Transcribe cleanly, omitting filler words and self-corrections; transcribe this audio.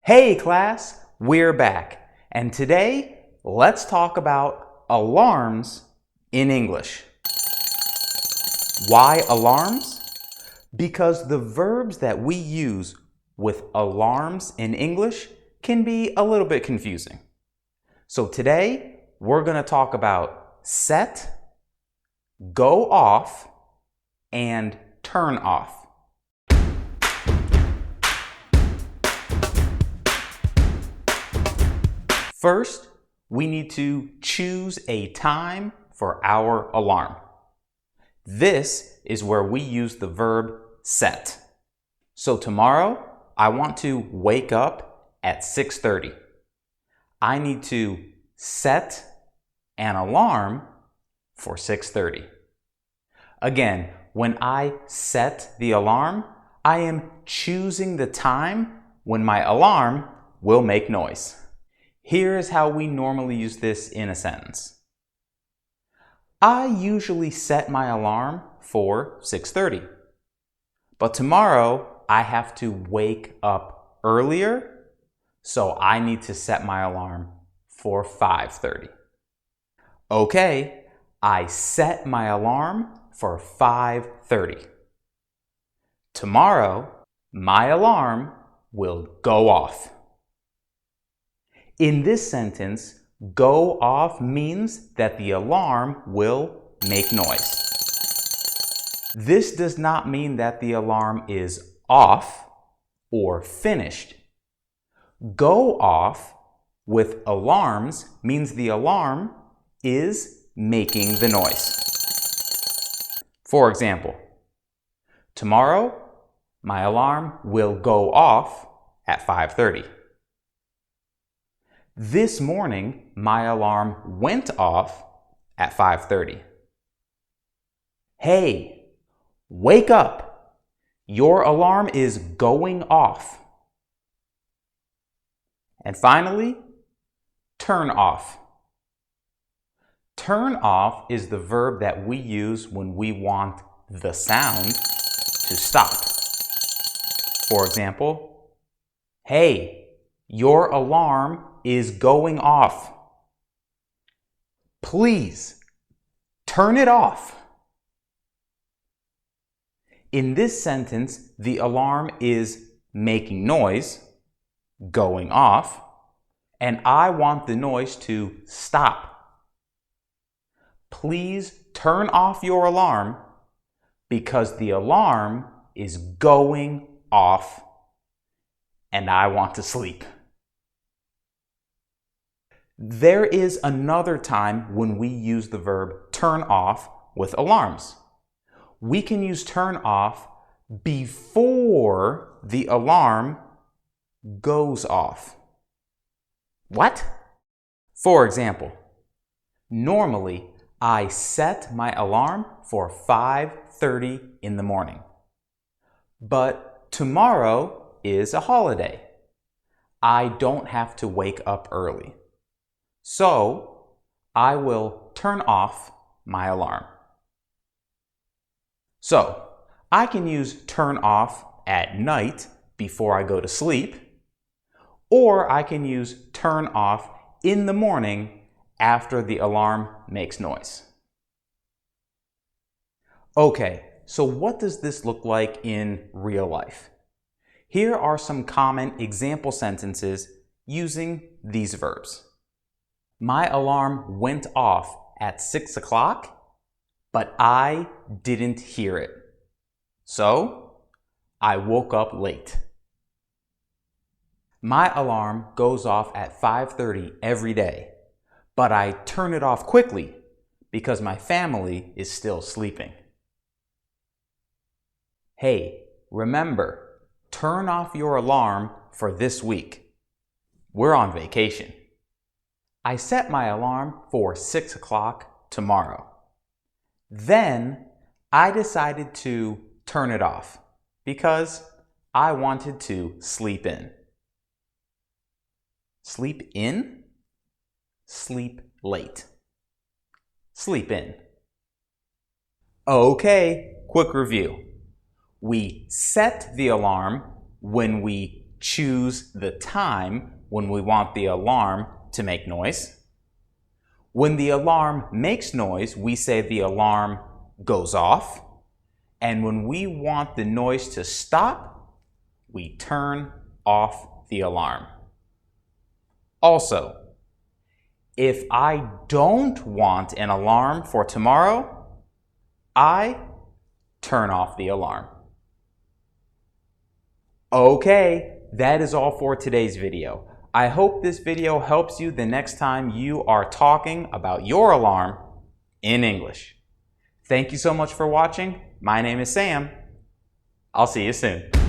Hey class, we're back, and today let's talk about alarms in English. Why alarms? Because the verbs that we use with alarms in English can be a little bit confusing. So today we're going to talk about set, go off, and turn off. First, we need to choose a time for our alarm. This is where we use the verb set. So tomorrow, I want to wake up at 6:30. I need to set an alarm for 6:30. Again, when I set the alarm, I am choosing the time when my alarm will make noise. Here's how we normally use this in a sentence. I usually set my alarm for 6:30, but tomorrow I have to wake up earlier, so I need to set my alarm for 5:30. Okay, I set my alarm for 5:30. Tomorrow, my alarm will go off. In this sentence, go off means that the alarm will make noise. This does not mean that the alarm is off or finished. Go off with alarms means the alarm is making the noise. For example, tomorrow, my alarm will go off at 5:30. This morning, my alarm went off at 5:30. Hey, wake up! Your alarm is going off. And finally, turn off. Turn off is the verb that we use when we want the sound to stop. For example, hey, your alarm is going off. Please, turn it off. In this sentence, the alarm is making noise, going off, and I want the noise to stop. Please turn off your alarm because the alarm is going off and I want to sleep. There is another time when we use the verb turn off with alarms. We can use turn off before the alarm goes off. What? For example, normally I set my alarm for 5:30 in the morning. But tomorrow is a holiday. I don't have to wake up early. So, I will turn off my alarm. So, I can use turn off at night before I go to sleep, or I can use turn off in the morning after the alarm makes noise. Okay, so what does this look like in real life? Here are some common example sentences using these verbs. My alarm went off at 6 o'clock, but I didn't hear it. So, I woke up late. My alarm goes off at 5:30 every day, but I turn it off quickly because my family is still sleeping. Hey, remember, turn off your alarm for this week. We're on vacation. I set my alarm for 6 o'clock tomorrow. Then I decided to turn it off because I wanted to sleep in. Sleep in? Sleep late. Sleep in. Okay, quick review. We set the alarm when we choose the time when we want the alarm to make noise. When the alarm makes noise, we say the alarm goes off. And when we want the noise to stop, we turn off the alarm. Also, if I don't want an alarm for tomorrow, I turn off the alarm. Okay, that is all for today's video. I hope this video helps you the next time you are talking about your alarm in English. Thank you so much for watching. My name is Sam. I'll see you soon.